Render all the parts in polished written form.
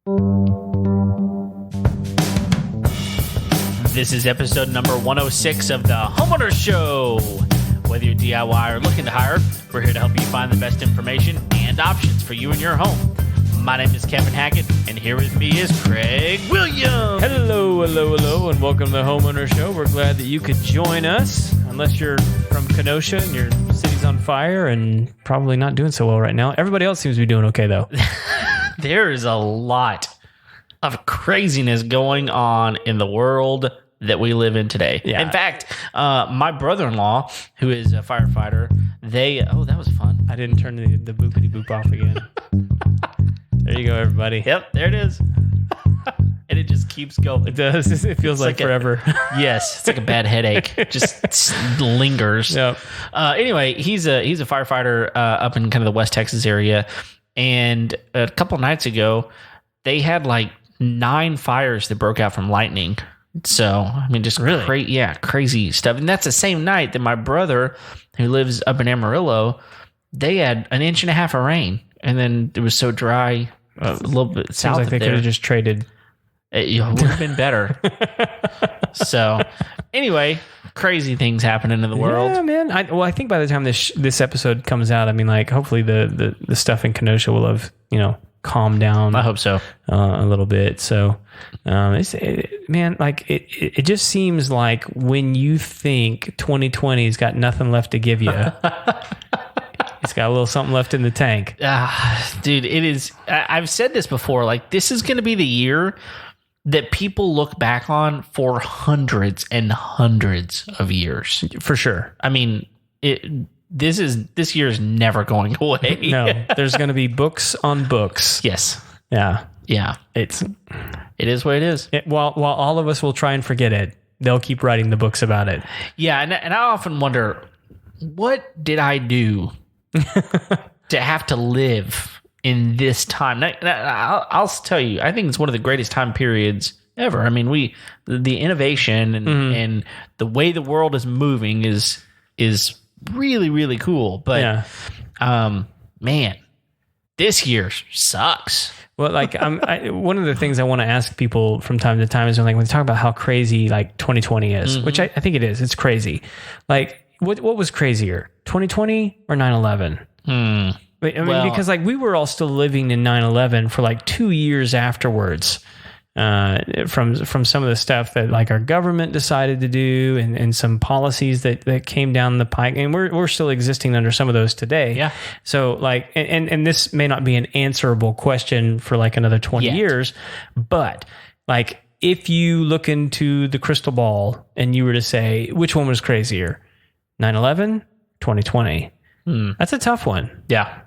This is episode number 106 of the Homeowners Show. Whether you're DIY or looking to hire, we're here to help you find the best information and options for you and your home. My name is Kevin Hackett, and here with me is Craig Williams. Hello, and welcome to the Homeowners Show. We're glad that you could join us, unless you're from Kenosha and your city's on fire and probably not doing so well right now. Everybody else seems to be doing okay, though. There is a lot of craziness going on in the world that we live in today. Yeah. In fact, my brother-in-law, who is a firefighter, that was fun. I didn't turn the boopity boop off again. There you go, everybody. Yep, there it is. And it just keeps going. It does. It feels like forever. Yes, it's like a bad headache. It just lingers. Yep. Anyway, he's a firefighter up in kind of the West Texas area. And a couple nights ago, they had like 9 fires that broke out from lightning. So, I mean, just really? crazy stuff. And that's the same night that my brother, who lives up in Amarillo, they had 1.5 inches of rain. And then it was so dry a little bit south like of they there. could have just traded. It would have been better. So, anyway, crazy things happening in the world. Yeah, man. I think by the time this episode comes out, I mean, like, hopefully the stuff in Kenosha will have, calmed down. I hope so. A little bit. So, it just seems like when you think 2020's got nothing left to give you, it's got a little something left in the tank. Dude, it is. I've said this before. Like, this is going to be the year that people look back on for hundreds and hundreds of years. For sure. I mean, this year is never going away. No, there's going to be books on books. Yes. Yeah. Yeah. It is what it is. While all of us will try and forget it, they'll keep writing the books about it. Yeah, and I often wonder, what did I do to have to live in this time? I'll tell you, I think it's one of the greatest time periods ever. I mean, the innovation and the way the world is moving is really, really cool. But man, this year sucks. Well, like one of the things I want to ask people from time to time is when they talk about how crazy like 2020 is, which I think it is. It's crazy. Like what was crazier, 2020 or 9/11? I mean, because like we were all still living in 9/11 for like 2 years afterwards. From some of the stuff that like our government decided to do and some policies that came down the pike, and we're still existing under some of those today. Yeah. So like, and this may not be an answerable question for like another 20 years, but like if you look into the crystal ball and you were to say, which one was crazier, 9/11, 2020? That's a tough one. Yeah.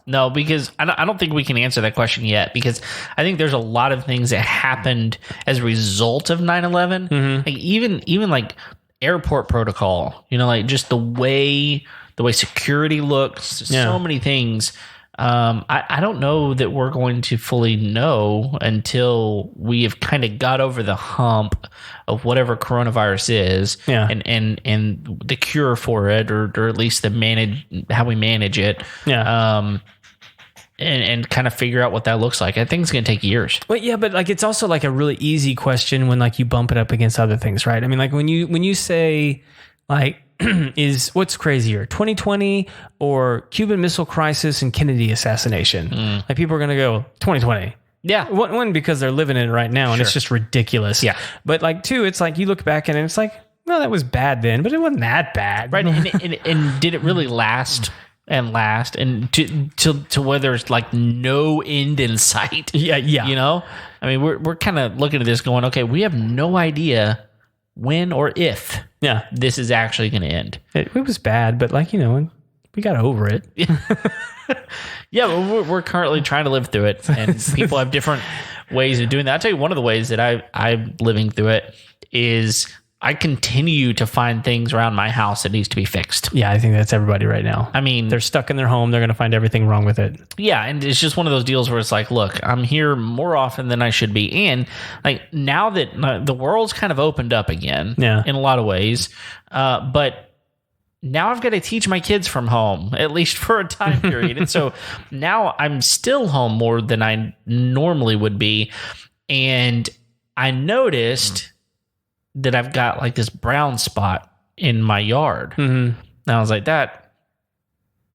No, because I don't think we can answer that question yet, because I think there's a lot of things that happened as a result of 9/11. Like even like airport protocol, like just the way security looks, so many things. I don't know that we're going to fully know until we have kind of got over the hump of whatever coronavirus is, and the cure for it, or at least how we manage it. And kind of figure out what that looks like. I think it's going to take years. Well, yeah, but like it's also like a really easy question when like you bump it up against other things, right? I mean, like when you say like is what's crazier, 2020 or Cuban Missile Crisis and Kennedy assassination? Like people are going to go 2020. Yeah. One, because they're living in it right now and it's just ridiculous. Yeah. But like two, it's like you look back and it's like, well, that was bad then, but it wasn't that bad. Right. and did it really last and to where there's like no end in sight? Yeah. I mean, we're kind of looking at this going, okay, we have no idea when or if this is actually going to end. It was bad, but like, we got over it. Yeah, but we're currently trying to live through it, and people have different ways of doing that. I'll tell you, one of the ways that I'm living through it is I continue to find things around my house that needs to be fixed. Yeah, I think that's everybody right now. I mean, they're stuck in their home. They're going to find everything wrong with it. Yeah, and it's just one of those deals where it's like, look, I'm here more often than I should be. And like now that the world's kind of opened up again in a lot of ways, but now I've got to teach my kids from home, at least for a time period. And so now I'm still home more than I normally would be. And I noticed that I've got like this brown spot in my yard. And I was like, that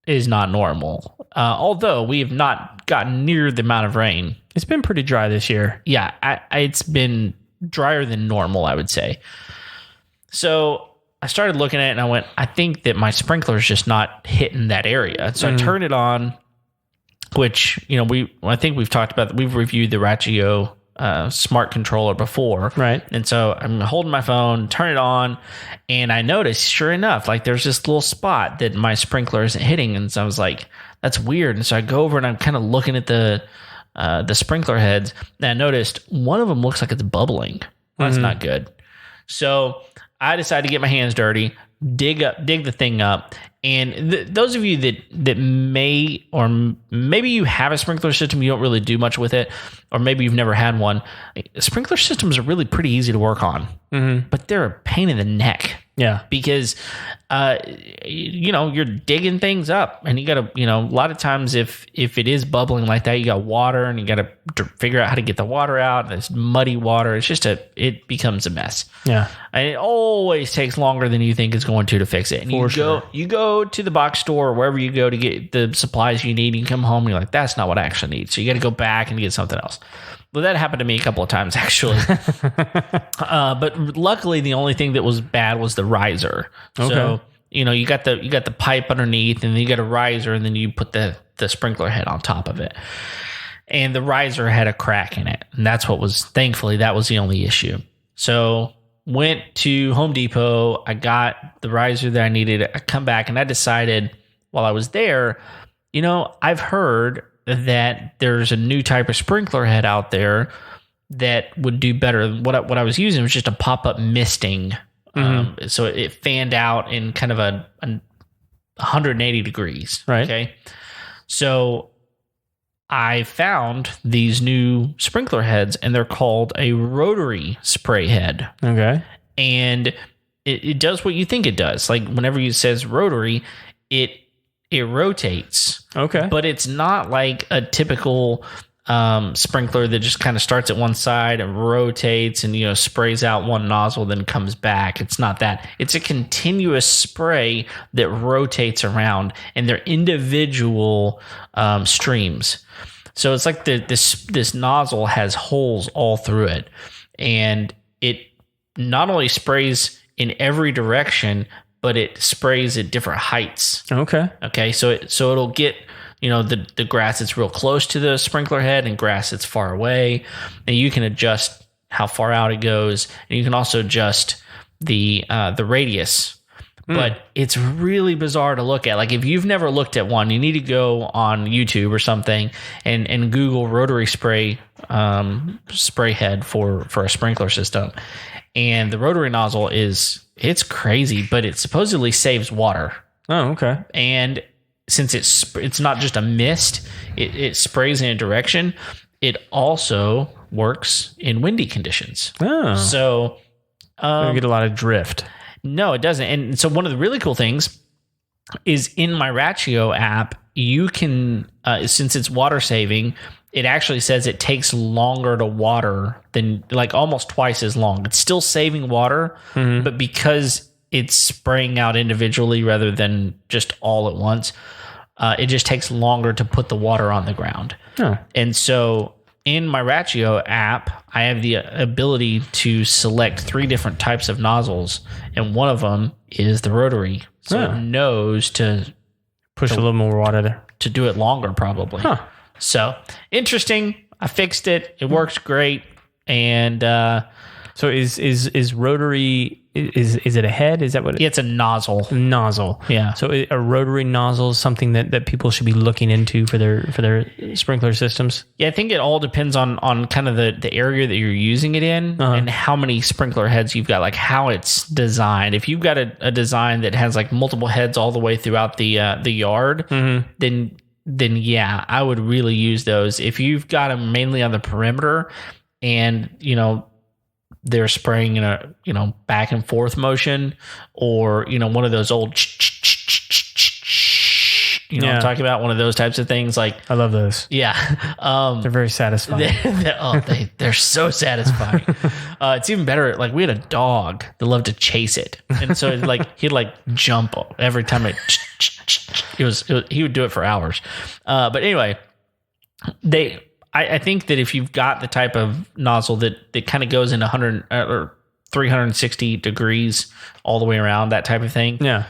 is not normal. Although we have not gotten near the amount of rain. It's been pretty dry this year. Yeah, it's been drier than normal, I would say. So I started looking at it and I went, I think that my sprinkler is just not hitting that area. So I turned it on, which, I think we've talked about, we've reviewed the Ratio smart controller before. Right. And so I'm holding my phone, turn it on, and I noticed, sure enough, like there's this little spot that my sprinkler isn't hitting. And so I was like, that's weird. And so I go over and I'm kind of looking at the sprinkler heads, and I noticed one of them looks like it's bubbling. That's not good. So I decided to get my hands dirty, dig the thing up. And those of you that may, or maybe you have a sprinkler system, you don't really do much with it, or maybe you've never had one. Sprinkler systems are really pretty easy to work on, but they're a pain in the neck. Yeah. Because, you're digging things up, and you got to, a lot of times if it is bubbling like that, you got water and you got to figure out how to get the water out. It's muddy water. It's just it becomes a mess. Yeah. And it always takes longer than you think it's going to fix it. And you go to the box store or wherever you go to get the supplies you need. And you come home and you're like, that's not what I actually need. So you got to go back and get something else. Well, that happened to me a couple of times, actually. But luckily, the only thing that was bad was the riser. Okay. So, you got the pipe underneath, and then you got a riser, and then you put the sprinkler head on top of it. And the riser had a crack in it. And thankfully, that was the only issue. So went to Home Depot. I got the riser that I needed. I come back, and I decided while I was there, I've heard that there's a new type of sprinkler head out there that would do better. What I was using was just a pop-up misting. So it fanned out in kind of a 180 degrees. Right. Okay. So I found these new sprinkler heads, and they're called a rotary spray head. Okay. And it does what you think it does. Like whenever it says rotary, it rotates. Okay. But it's not like a typical sprinkler that just kind of starts at one side and rotates and, sprays out one nozzle, then comes back. It's not that. It's a continuous spray that rotates around, and they're individual streams. So it's like this nozzle has holes all through it, and it not only sprays in every direction, but it sprays at different heights. Okay. So it'll get, the grass that's real close to the sprinkler head and grass that's far away. And you can adjust how far out it goes. And you can also adjust the radius. But it's really bizarre to look at. Like if you've never looked at one, you need to go on YouTube or something and Google rotary spray head for a sprinkler system. And the rotary nozzle it's crazy, but it supposedly saves water. Oh, okay. And since it's not just a mist, it sprays in a direction. It also works in windy conditions. Oh. So you get a lot of drift. No, it doesn't. And so one of the really cool things is in my Ratio app, you can, since it's water saving, it actually says it takes longer to water than, like, almost twice as long. It's still saving water, but because it's spraying out individually rather than just all at once, it just takes longer to put the water on the ground. Oh. And so in my Ratio app, I have the ability to select 3 different types of nozzles, and one of them is the rotary. So it knows to push a little more water there. To do it longer, probably. Huh. So interesting. I fixed it. It works great. And so is rotary, is it a head? Is that what it's a nozzle? Nozzle. Yeah. So a rotary nozzle is something that people should be looking into for their sprinkler systems? Yeah, I think it all depends on kind of the area that you're using it in, and how many sprinkler heads you've got, like how it's designed. If you've got a design that has like multiple heads all the way throughout the yard, then yeah, I would really use those. If you've got them mainly on the perimeter and, they're spraying in a, back and forth motion, or, one of those old, what I'm talking about? One of those types of things. Like, I love those. Yeah. They're very satisfying. They're so satisfying. It's even better. Like, we had a dog that loved to chase it. And so he'd jump every time he would do it for hours. But anyway, I think that if you've got the type of nozzle that kind of goes in 100 or 360 degrees all the way around, that type of thing. Yeah.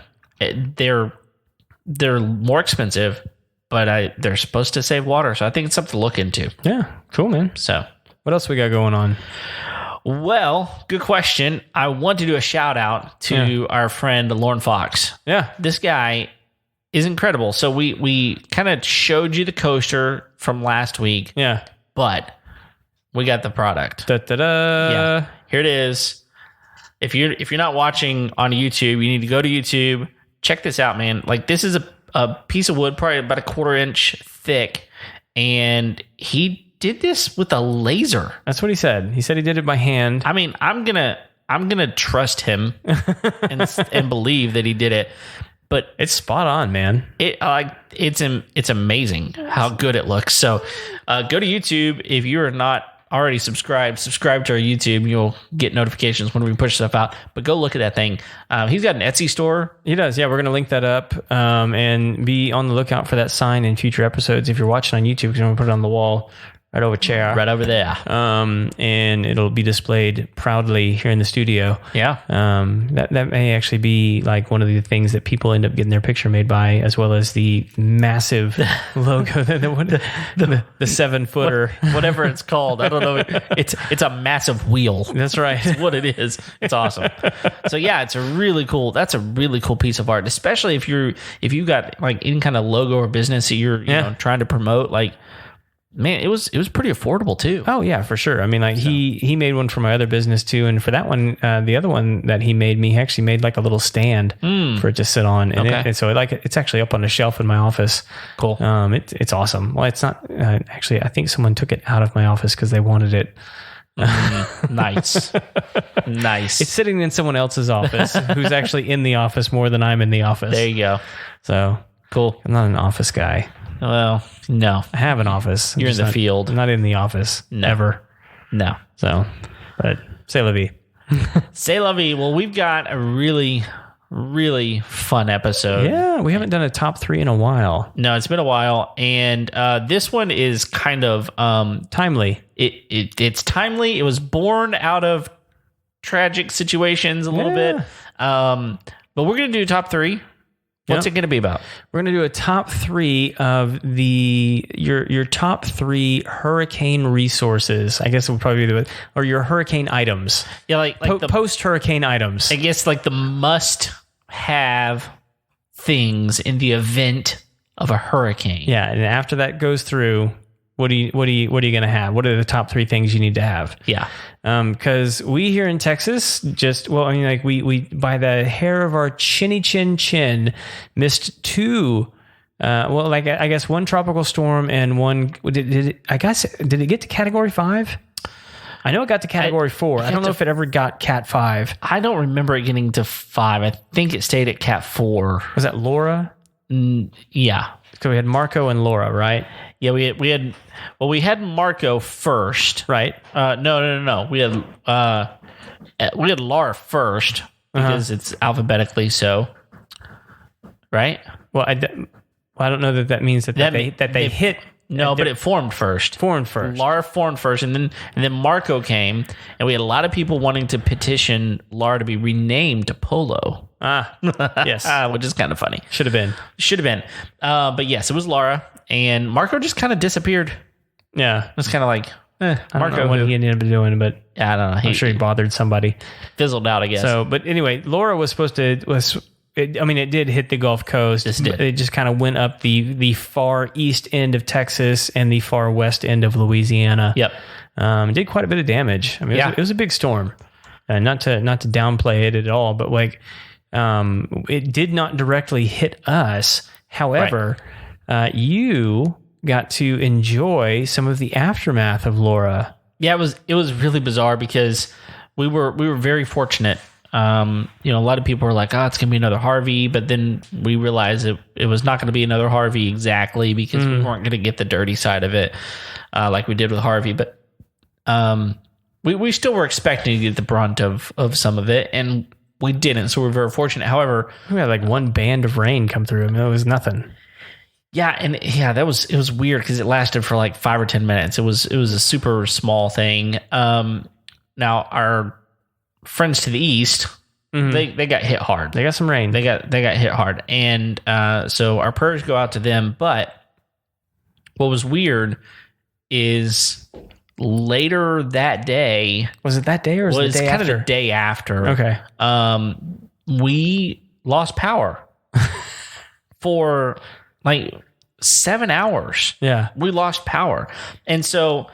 They're more expensive, but they're supposed to save water. So I think it's something to look into. Yeah. Cool, man. So what else we got going on? Well, good question. I want to do a shout out to our friend Lorne Fox. Yeah. This guy is incredible. So we kind of showed you the coaster from last week. Yeah. But we got the product. Da-da-da. Yeah. Here it is. If you're not watching on YouTube, you need to go to YouTube. Check this out, man. Like, this is a piece of wood, probably about a 1/4 inch thick. And he did this with a laser. That's what he said. He said he did it by hand. I mean, I'm gonna trust him and believe that he did it. But it's spot on, man. It's amazing how good it looks. So go to YouTube. If you're not already subscribe to our YouTube. You'll get notifications when we push stuff out. But go look at that thing. He's got an Etsy store. He does. Yeah, we're going to link that up and be on the lookout for that sign in future episodes. If you're watching on YouTube, because I'm going to put it on the wall right over chair. Right over there. And it'll be displayed proudly here in the studio. Yeah. That may actually be like one of the things that people end up getting their picture made by, as well as the massive logo, the 7-footer. Whatever it's called. I don't know. It's a massive wheel. That's right. That's what it is. It's awesome. So yeah, that's a really cool piece of art, especially if you got like any kind of logo or business that you're trying to promote. Like, man, it was pretty affordable too. Oh yeah, for sure. I mean, like he made one for my other business too, and for that one, the other one that he made me, he actually made like a little stand for it to sit on, and, and so it's actually up on a shelf in my office. Cool. It's awesome. Well, it's not actually. I think someone took it out of my office because they wanted it. Nice. It's sitting in someone else's office who's actually in the office more than I'm in the office. There you go. So cool. I'm not an office guy. Well, no. I have an office. You're in the field. I'm not in the office. No. Ever. No. So, but c'est la vie. C'est la vie. Well, we've got a really, really fun episode. Yeah, we haven't done a top 3 in a while. No, it's been a while. And this one is kind of timely. It's timely. It was born out of tragic situations a little bit. But we're going to do top 3. What's it going to be about? We're going to do a top 3 of your top 3 hurricane resources. I guess it would probably be or your hurricane items. Yeah, like the post-hurricane items. I guess like the must-have things in the event of a hurricane. Yeah, and after that goes through, what are you going to have? What are the top 3 things you need to have? Yeah. Because we here in Texas we by the hair of our chin missed 2. I guess one tropical storm and one did it get to Category 5? I know it got to Category 4. I don't know if it ever got Cat 5. I don't remember it getting to 5. I think it stayed at Cat 4. Was that Laura? Yeah. So we had Marco and Laura, right? Yeah, we had Marco first, right? No. We had Laura first because it's alphabetically so, right? Well, I don't know that means that they hit. No, but it formed first. Laura formed first, and then Marco came, and we had a lot of people wanting to petition Laura to be renamed to Polo. Yes, which is kind of funny. Should have been. But yes, it was Laura, and Marco just kind of disappeared. Yeah, it was kind of like I don't know what he ended up doing, but I don't know. I'm sure he bothered somebody. Fizzled out, I guess. So, but anyway, Laura was supposed to it did hit the Gulf Coast. It just kind of went up the far east end of Texas and the far west end of Louisiana. Yep. It did quite a bit of damage. I mean, it was a big storm. Not to downplay it at all, but it did not directly hit us. However, you got to enjoy some of the aftermath of Laura. Yeah, it was really bizarre because we were very fortunate. A lot of people were like, "Oh, it's gonna be another Harvey," but then we realized it was not going to be another Harvey exactly because we weren't going to get the dirty side of it like we did with Harvey. But we still were expecting to get the brunt of some of it, and we didn't. So we're very fortunate. However, we had like one band of rain come through. I mean, it was nothing. Yeah, and it was weird because it lasted for like 5 or 10 minutes. It was a super small thing. Now our friends to the east, they got hit hard. They got some rain. They got hit hard, and so our prayers go out to them. But what was weird is later that day. Was it that day or was it the day kind after? of the day after? Okay. We lost power for like 7 hours. Yeah. We lost power. And so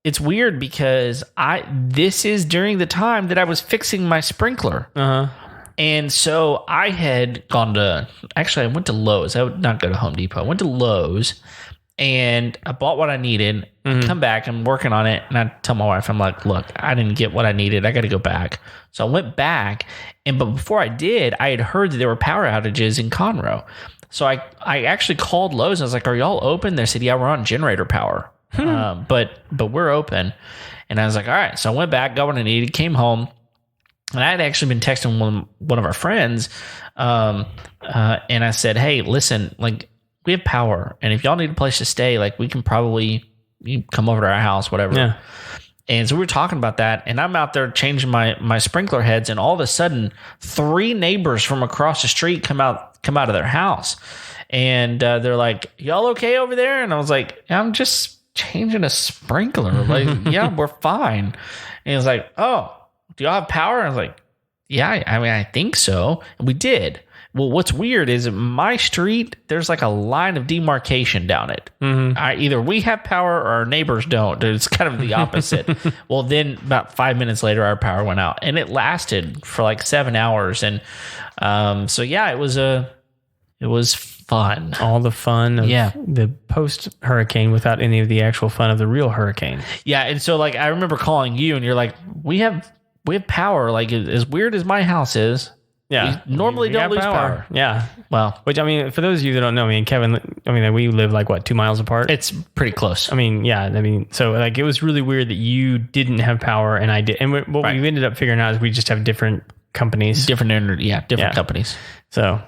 it's weird because this is during the time that I was fixing my sprinkler. Uh-huh. And so I had gone to, actually I went to Lowe's. I would not go to Home Depot. I went to Lowe's and I bought what I needed. Come back, I'm working on it. And I tell my wife, I'm like, look, I didn't get what I needed. I got to go back. So I went back. But before I did, I had heard that there were power outages in Conroe. So I actually called Lowe's. I was like, are y'all open? They said, yeah, we're on generator power. But we're open. And I was like, all right. So I went back, got what I needed, came home. And I had actually been texting one of our friends. And I said, hey, listen, like we have power. And if y'all need a place to stay, like we can probably you come over to our house, whatever. Yeah. And so we were talking about that, and I'm out there changing my sprinkler heads, and all of a sudden, 3 neighbors from across the street come out of their house, and they're like, "Y'all okay over there?" And I was like, "I'm just changing a sprinkler. Like, yeah, we're fine." And he was like, "Oh, do y'all have power?" And I was like, "Yeah, I mean, I think so." And we did. Well, what's weird is my street, there's like a line of demarcation down it. Either we have power or our neighbors don't. It's kind of the opposite. Well, then about 5 minutes later, our power went out, and it lasted for like 7 hours. And so, yeah, it was fun. All the fun of the post-hurricane without any of the actual fun of the real hurricane. Yeah, and so like I remember calling you, and you're like, we have power. Like as weird as my house is. Yeah. We normally don't lose power. Yeah. Well, which, I mean, for those of you that don't know, me and Kevin, I mean, we live like, what, 2 miles apart? It's pretty close. I mean, yeah. I mean, so like it was really weird that you didn't have power and I did. And what we ended up figuring out is we just have different companies. Different companies. So,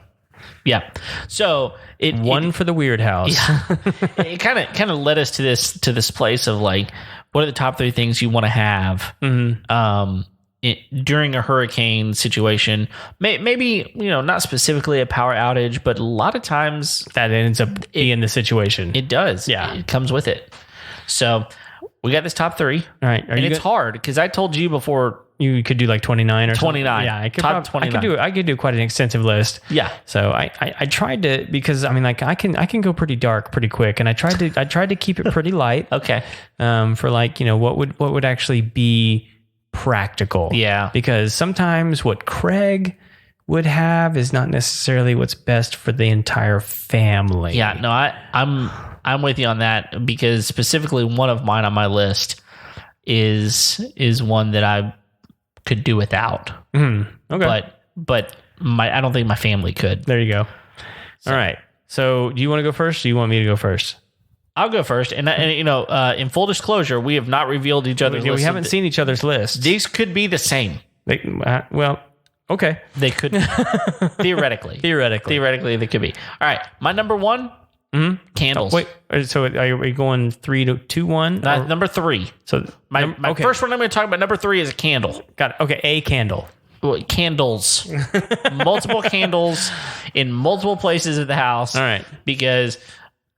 yeah. So one for the weird house. Yeah. It kind of led us to this place of like, what are the top 3 things you want to have? During a hurricane situation, maybe, not specifically a power outage, but a lot of times that ends up being the situation. It does. Yeah. It comes with it. So we got this top 3. All right. And it's hard because I told you before. You could do like 29 or 29. Something. Yeah, I could top 29. I could do quite an extensive list. Yeah. So I tried to, because I mean, like I can go pretty dark pretty quick, and I tried to keep it pretty light. Okay. For like, what would actually be practical. Yeah. Because sometimes what Craig would have is not necessarily what's best for the entire family. Yeah, no, I'm with you on that, because specifically one of mine on my list is one that I could do without. Okay. But I don't think my family could. There you go. All right. So do you want to go first, or do you want me to go first? I'll go first. And in full disclosure, we have not revealed each other's list. We haven't seen each other's lists. These could be the same. Well, okay. They could theoretically. Theoretically, they could be. All right. My number 1, candles. Wait, so are we going 3, 2, 1? Number 3. So my first one I'm going to talk about, number 3, is a candle. Got it. Okay, a candle. Well, candles. Multiple candles in multiple places of the house. All right. Because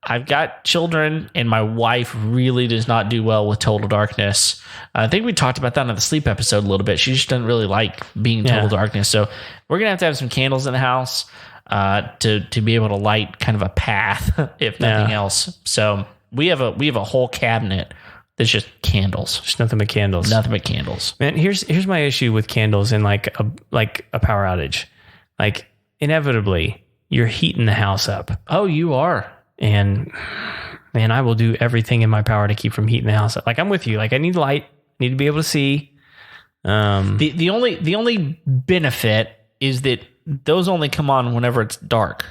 I've got children, and my wife really does not do well with total darkness. I think we talked about that on the sleep episode a little bit. She just doesn't really like being in total darkness. So we're going to have some candles in the house to be able to light kind of a path, if nothing else. So we have a whole cabinet that's just candles. Just nothing but candles. Nothing but candles. Man, here's my issue with candles and like a power outage. Like inevitably, you're heating the house up. Oh, you are. And man, I will do everything in my power to keep from heating the house up. Like I'm with you. Like I need light, need to be able to see. The only benefit is that those only come on whenever it's dark,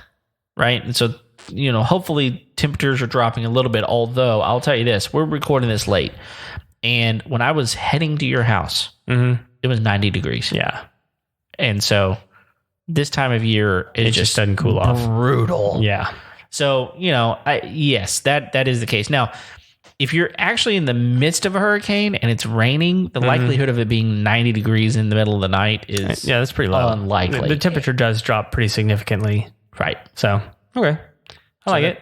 right? And so, hopefully temperatures are dropping a little bit, although I'll tell you this, we're recording this late. And when I was heading to your house, it was 90 degrees. Yeah. And so this time of year, it just doesn't cool off. Brutal. Yeah. So, yes, that is the case. Now, if you're actually in the midst of a hurricane and it's raining, the likelihood of it being 90 degrees in the middle of the night is that's pretty low. Unlikely. The temperature does drop pretty significantly. Right. So, okay. I like it.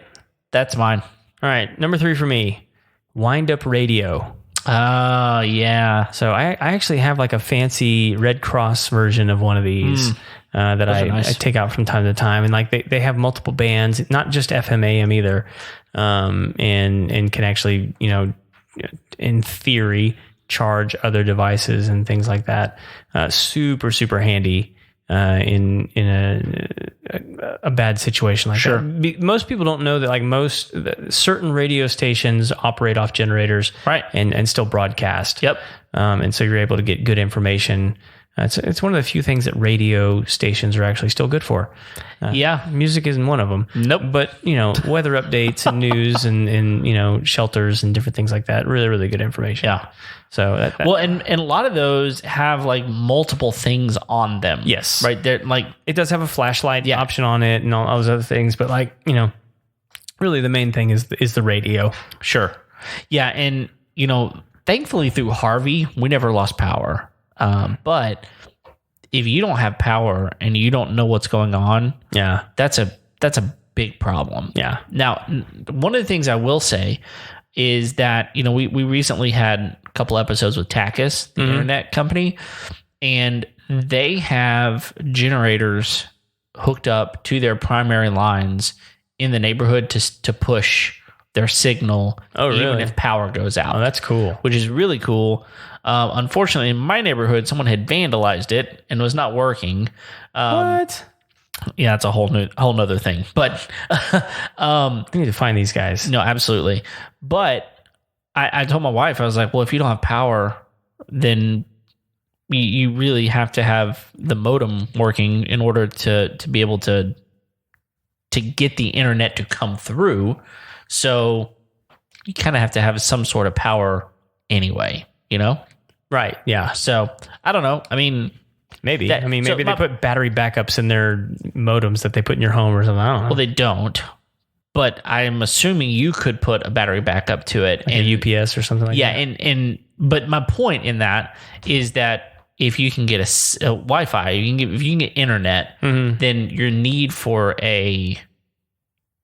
That's mine. All right. Number 3 for me, wind-up radio. Oh, yeah. So I actually have like a fancy Red Cross version of one of these that I take out from time to time. And like they have multiple bands, not just FM AM either. And can actually, in theory, charge other devices and things like that. Super, super handy in a bad situation like that. Most people don't know that like certain radio stations operate off generators, right, and still broadcast. Yep. And so you're able to get good information. It's one of the few things that radio stations are actually still good for. Music isn't one of them. Nope. But, weather updates and news and shelters and different things like that. Really, really good information. Yeah. So and a lot of those have like multiple things on them. Yes. Right. They're like, it does have a flashlight option on it and all those other things. But like, really the main thing is the radio. Sure. Yeah. And, thankfully through Harvey, we never lost power. But if you don't have power and you don't know what's going on, that's a big problem. Yeah. Now, one of the things I will say is that, we recently had a couple episodes with Takis, the internet company, and they have generators hooked up to their primary lines in the neighborhood to push their signal, even if power goes out. Oh, that's cool. Which is really cool. Unfortunately, in my neighborhood, someone had vandalized it and was not working. What? Yeah, it's a whole nother thing. But we need to find these guys. No, absolutely. But I told my wife, I was like, well, if you don't have power, then you really have to have the modem working in order to be able to get the internet to come through. So you kind of have to have some sort of power anyway, Right. Yeah. So I don't know. I mean, maybe. Maybe they put battery backups in their modems that they put in your home or something. I don't know. Well, they don't. But I'm assuming you could put a battery backup to it, like a UPS or something like that. Yeah, but my point in that is that if you can get a Wi-Fi, if you can get internet, then your need for a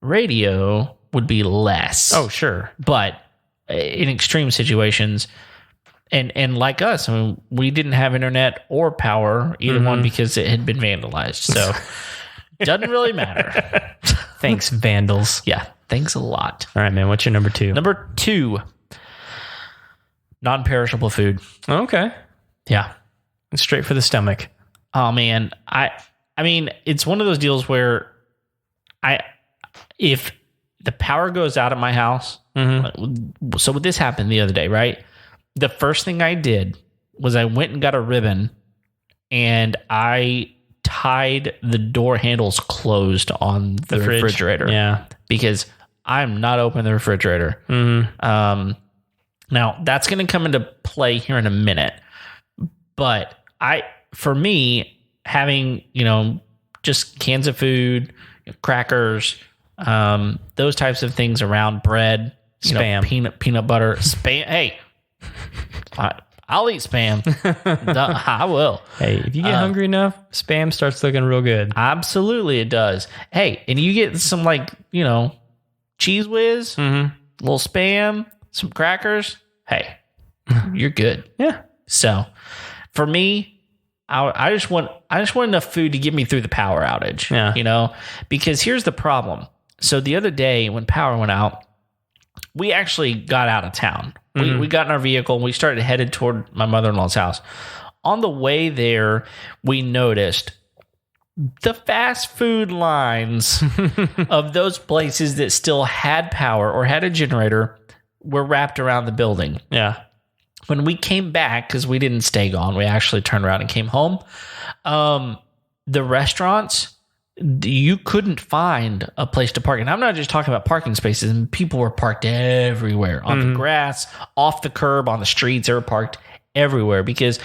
radio would be less. Oh, sure. But in extreme situations, and like us, we didn't have internet or power, either one, because it had been vandalized. So doesn't really matter. Thanks, vandals. Yeah, thanks a lot. All right, man. What's your number 2? Number 2, non-perishable food. Okay. Yeah. Straight for the stomach. Oh, man. I mean, it's one of those deals where if the power goes out at my house, so this happened the other day, right? The first thing I did was I went and got a ribbon and I tied the door handles closed on the refrigerator. Yeah. Because I'm not opening the refrigerator. Now that's going to come into play here in a minute. But for me, having, just cans of food, crackers, those types of things around, bread, Spam. Peanut butter, Spam. Hey, I'll eat Spam. I will. Hey, if you get hungry enough, Spam starts looking real good. Absolutely, it does. Hey, and you get some Cheese Whiz, little Spam, some crackers. Hey, you're good. Yeah. So, for me, I just want enough food to get me through the power outage. Yeah. Because here's the problem. So the other day when power went out, we actually got out of town. We got in our vehicle and we started headed toward my mother-in-law's house. On the way there, we noticed the fast food lines of those places that still had power or had a generator were wrapped around the building. Yeah. when we came back, because we didn't stay gone, we actually turned around and came home. The restaurants, you couldn't find a place to park. And I'm not just talking about parking spaces. And people were parked everywhere on the grass, off the curb, on the streets. They were parked everywhere because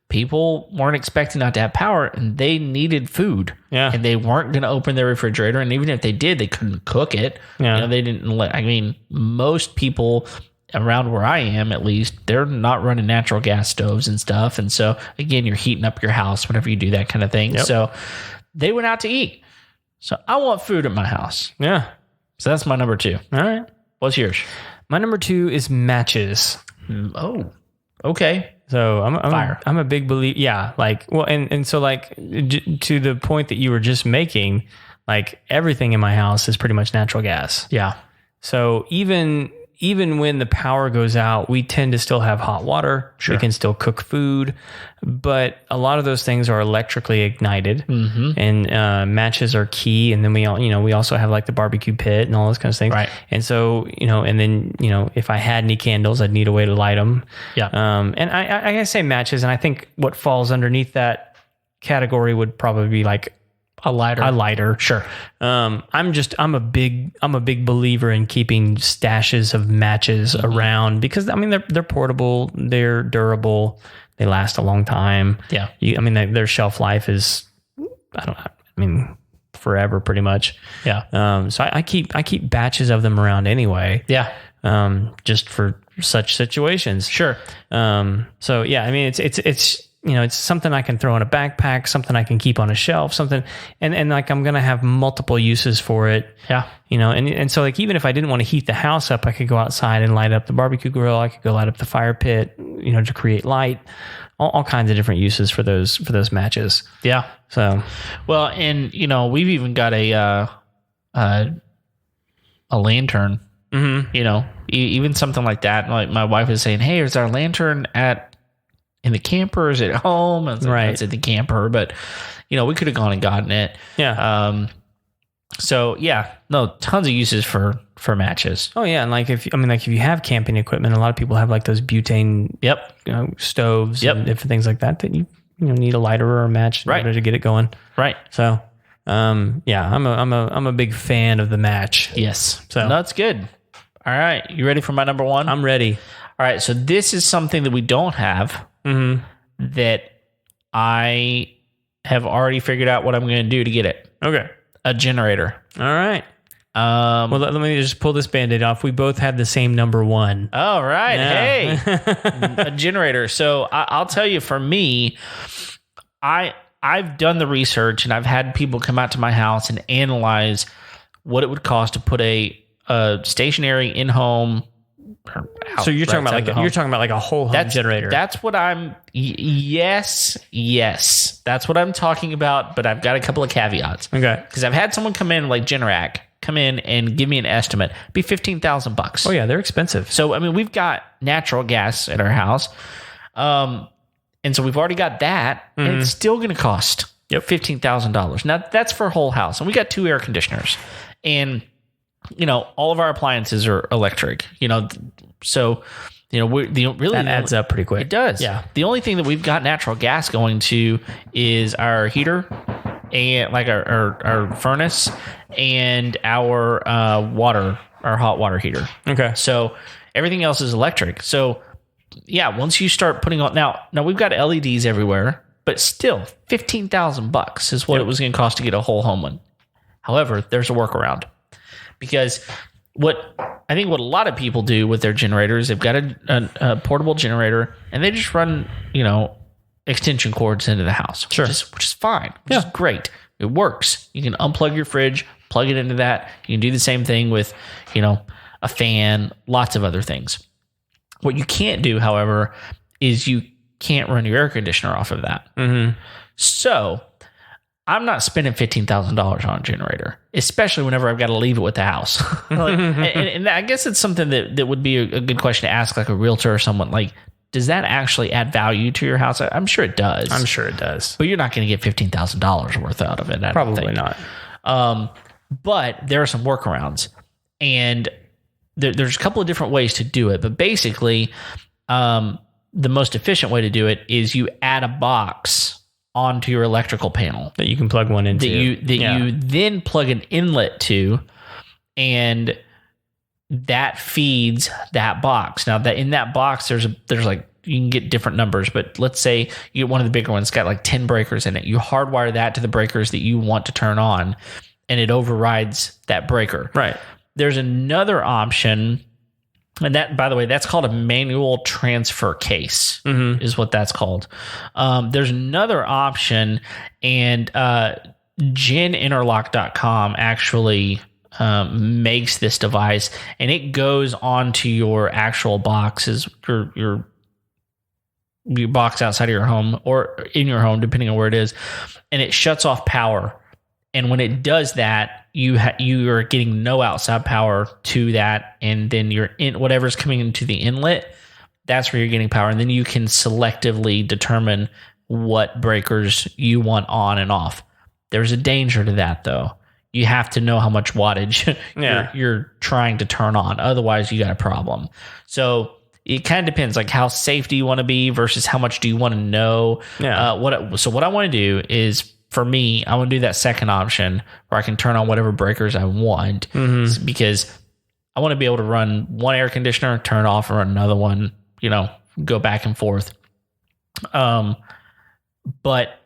people weren't expecting not to have power and they needed food. Yeah. And they weren't going to open their refrigerator. And even if they did, they couldn't cook it. Yeah. They didn't most people around where I am, at least, they're not running natural gas stoves and stuff. And so, again, you're heating up your house whenever you do that kind of thing. Yep. So they went out to eat. So I want food at my house. Yeah. So that's my number 2. All right. What's yours? My number 2 is matches. Oh, okay. So Fire. I'm a big believer. Yeah. And so to the point that you were just making, everything in my house is pretty much natural gas. Yeah. So even when the power goes out, we tend to still have hot water. Sure. We can still cook food, but a lot of those things are electrically ignited, and matches are key. And then we also have the barbecue pit and all those kinds of things. Right. And so, and then, if I had any candles, I'd need a way to light them. Yeah. And I say matches, and I think what falls underneath that category would probably be a lighter. Sure. I'm a big believer in keeping stashes of matches around because they're portable, they're durable, they last a long time. Yeah. Their shelf life is, forever pretty much. Yeah. So I keep batches of them around anyway. Yeah. Just for such situations. Sure. So yeah, it's something I can throw in a backpack, something I can keep on a shelf, something, and I'm going to have multiple uses for it. Yeah. And so even if I didn't want to heat the house up, I could go outside and light up the barbecue grill. I could go light up the fire pit, to create light, all kinds of different uses for those matches. Yeah. So, well, and we've even got a lantern, even something like that. Like my wife is saying, hey, is our lantern in the camper? Is it at home? I was like, right. It's in the camper, but we could have gone and gotten it. Yeah. So yeah, no, tons of uses for matches. Oh yeah, and if you have camping equipment, a lot of people have those butane stoves and different things like that you need a lighter or a match in order to get it going. Right. So yeah, I'm a big fan of the match. Yes. So that's good. All right, you ready for my number 1? I'm ready. All right, so this is something that we don't have that I have already figured out what I'm going to do to get it. Okay. A generator. All right. Well, let me just pull this Band-Aid off. We both had the same number 1. All right. Yeah. Hey, a generator. So I'll tell you, for me, I've done the research and I've had people come out to my house and analyze what it would cost to put a stationary in-home. So you're talking about a whole home generator. That's what I'm. Yes, that's what I'm talking about. But I've got a couple of caveats. Okay. Because I've had someone come in like Generac come in and give me an estimate. It'd be $15,000. Oh yeah, they're expensive. So we've got natural gas at our house, and so we've already got that, and it's still going to cost $15,000. Now that's for a whole house, and we got 2 air conditioners, and all of our appliances are electric. So that adds up pretty quick. It does. Yeah. The only thing that we've got natural gas going to is our heater and our furnace and our our hot water heater. Okay. So everything else is electric. So yeah, once you start putting on now we've got LEDs everywhere, but still $15,000 is what it was going to cost to get a whole home one. However, there's a workaround, because what a lot of people do with their generators, they've got a portable generator and they just run, extension cords into the house, sure, which is fine, which is great. It works. You can unplug your fridge, plug it into that. You can do the same thing with, a fan, lots of other things. What you can't do, however, is you can't run your air conditioner off of that. Mm-hmm. So I'm not spending $15,000 on a generator, especially whenever I've got to leave it with the house. and I guess it's something that would be a good question to ask, like a realtor or someone. Like, does that actually add value to your house? I'm sure it does. I'm sure it does. But you're not going to get $15,000 worth out of it. Probably not. But there are some workarounds. And there's a couple of different ways to do it. But basically, the most efficient way to do it is you add a box onto your electrical panel that you can plug one into. You then plug an inlet to, and that feeds that box. Now that in that box, there's like, you can get different numbers, but let's say you get one of the bigger ones, got like 10 breakers in it. You hardwire that to the breakers that you want to turn on, and it overrides that breaker. Right. There's another option. And that, by the way, that's called a manual transfer case, is what that's called. There's another option, and geninterlock.com actually makes this device, and it goes onto your actual boxes, your box outside of your home or in your home, depending on where it is, and it shuts off power. And when it does that, you are getting no outside power to that, and then you're in whatever's coming into the inlet. That's where you're getting power, and then you can selectively determine what breakers you want on and off. There's a danger to that, though. You have to know how much wattage you're trying to turn on. Otherwise, you got a problem. So it kind of depends, like how safe do you want to be versus how much do you want to know. So what I want to do is, for me, I want to do that second option where I can turn on whatever breakers I want, because I want to be able to run one air conditioner, turn it off, or another one, go back and forth. But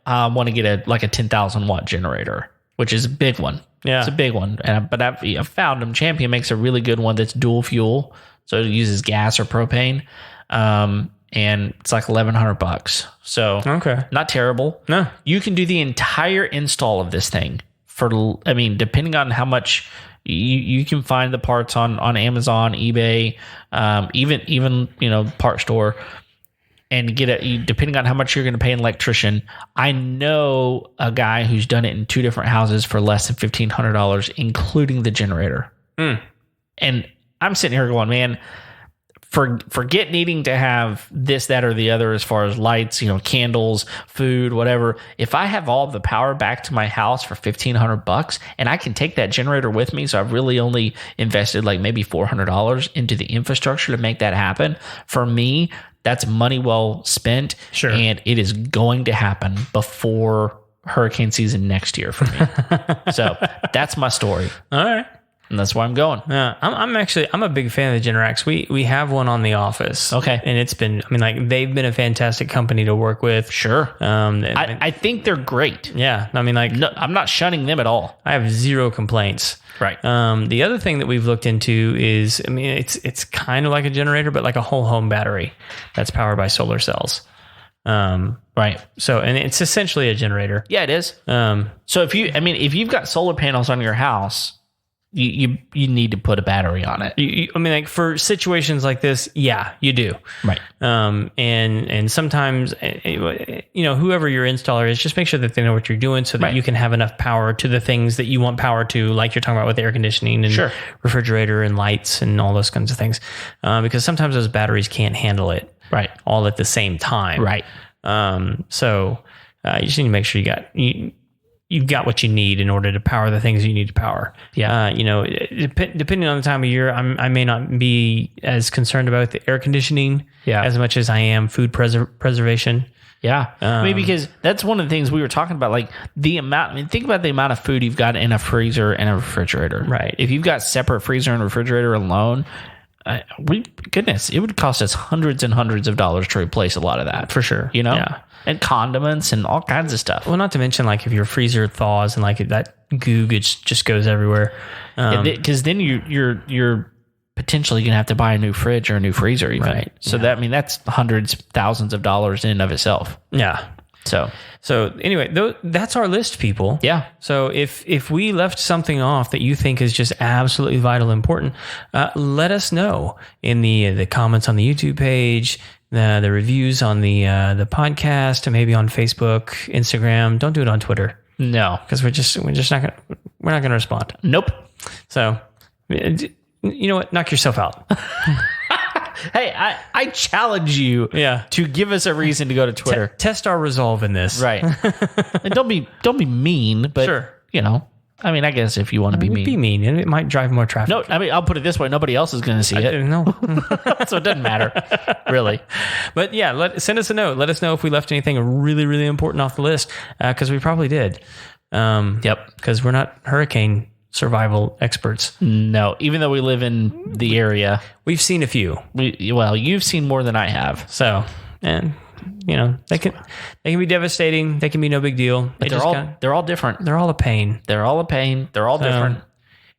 I want to get a 10,000 watt generator, which is a big one. Yeah, it's a big one. But I've found them. Champion makes a really good one that's dual fuel, so it uses gas or propane. And it's like $1,100. So not terrible. No, you can do the entire install of this thing for, depending on how much you can find the parts on Amazon, eBay, even part store, and get it, depending on how much you're going to pay an electrician. I know a guy who's done it in 2 different houses for less than $1,500, including the generator. And I'm sitting here going, man, forget needing to have this, that, or the other as far as lights, candles, food, whatever. If I have all the power back to my house for $1,500 and I can take that generator with me, so I've really only invested like maybe $400 into the infrastructure to make that happen. For me, that's money well spent. Sure. And it is going to happen before hurricane season next year for me. So that's my story. All right. And that's where I'm going. Yeah, I'm a big fan of the Generacs. We have one on the office. Okay. And it's been, they've been a fantastic company to work with. Sure. I think they're great. Yeah. No, I'm not shunning them at all. I have zero complaints. Right. The other thing that we've looked into is, it's kind of like a generator, but like a whole home battery that's powered by solar cells. Right. So, and it's essentially a generator. Yeah, it is. So if you've got solar panels on your house, you need to put a battery on it. For situations like this, yeah, you do. Right. And sometimes, whoever your installer is, just make sure that they know what you're doing so that you can have enough power to the things that you want power to, like you're talking about with air conditioning and refrigerator and lights and all those kinds of things. Because sometimes those batteries can't handle it all at the same time. Right. So you just need to make sure you've got what you need in order to power the things you need to power. Yeah. Depending on the time of year, I may not be as concerned about the air conditioning as much as I am food preservation. Yeah. Because that's one of the things we were talking about, like the amount, think about the amount of food you've got in a freezer and a refrigerator. Right. If you've got separate freezer and refrigerator alone, it would cost us hundreds and hundreds of dollars to replace a lot of that. For sure. Yeah. And condiments and all kinds of stuff. Well, not to mention, like, if your freezer thaws and like that goo just goes everywhere. Because then you're potentially going to have to buy a new fridge or a new freezer even. Right. So that's hundreds, thousands of dollars in and of itself. Yeah. So anyway, that's our list, people. Yeah. So if we left something off that you think is just absolutely vital important, let us know in the comments on the YouTube page, the reviews on the podcast, and maybe on Facebook, Instagram. Don't do it on Twitter. No, because we're not gonna respond. Nope. So you know what? Knock yourself out. Hey, I challenge you to give us a reason to go to Twitter. Test our resolve in this. Right. And don't be mean, but sure. I mean, I guess if you want to be mean. Be mean, and it might drive more traffic. No, I mean, I'll put it this way. Nobody else is going to see it. No. So it doesn't matter, really. But yeah, send us a note. Let us know if we left anything really, really important off the list, because we probably did. Yep. Because we're not hurricane survival experts. No, even though we live in the area. We've seen a few. Well, you've seen more than I have. So, and... they can be devastating. They can be no big deal. But they're all different. They're all a pain. They're all different.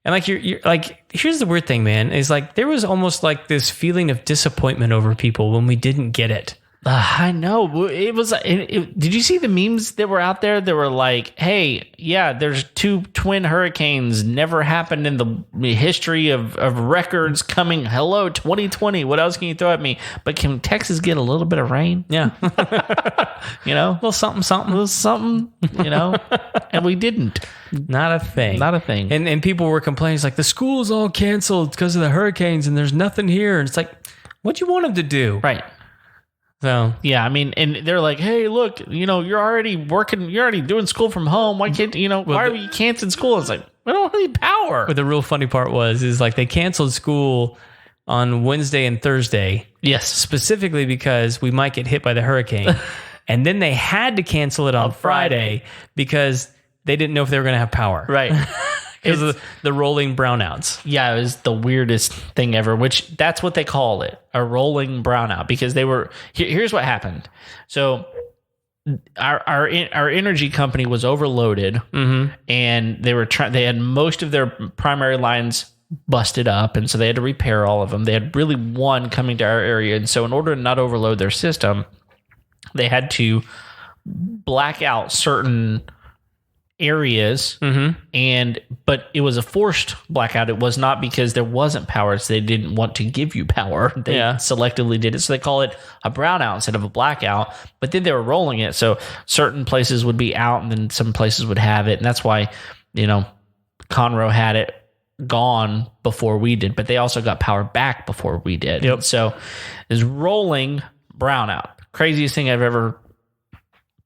And like you're like, here's the weird thing, man, is like there was almost like this feeling of disappointment over people when we didn't get it. I know. It was. Did you see the memes that were out there? That were like, "Hey, yeah, there's 2 twin hurricanes. Never happened in the history of records. Coming. Hello, 2020. What else can you throw at me? But can Texas get a little bit of rain? Yeah, a little something. And we didn't. Not a thing. And people were complaining. It's like the school's all canceled because of the hurricanes, and there's nothing here. And it's like, what you want them to do, right? So yeah, I mean, and they're like, "Hey, look, you're already working, you're already doing school from home. Why can't why are we canceling school?" It's like, we don't have any power. But the real funny part is like they canceled school on Wednesday and Thursday. Yes, specifically because we might get hit by the hurricane, and then they had to cancel it on Friday because they didn't know if they were going to have power. Right. Because of the rolling brownouts. Yeah, it was the weirdest thing ever, which that's what they call it, a rolling brownout, because they were, here's what happened. So our energy company was overloaded, and they had most of their primary lines busted up, and so they had to repair all of them. They had really one coming to our area, and so in order to not overload their system, they had to black out certain areas, but it was a forced blackout. It was not because there wasn't power, so they didn't want to give you power. They selectively did it, so they call it a brownout instead of a blackout. But then they were rolling it, so certain places would be out and then some places would have it, and that's why Conroe had it gone before we did, but they also got power back before we did. Yep. So this rolling brownout, craziest thing I've ever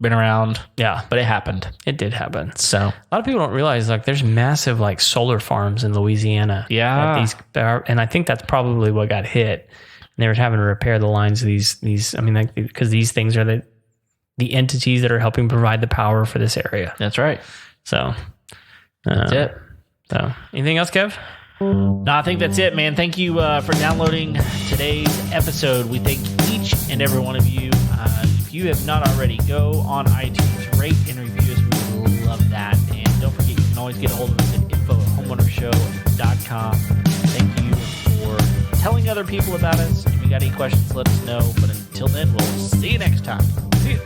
been around. Yeah, but it happened. It did happen. So a lot of people don't realize like there's massive like solar farms in Louisiana. Yeah, and I think that's probably what got hit. And they were having to repair the lines of these. I mean, like, because these things are the entities that are helping provide the power for this area. That's right. So that's it. So anything else, Kev? No, I think that's it, man. Thank you for downloading today's episode. We thank each and every one of you. If you have not already, go on iTunes, rate and review us. We would love that. And don't forget, you can always get a hold of us at info@homeownershow.com. Thank you for telling other people about us. If you got any questions, let us know. But until then, we'll see you next time. See you.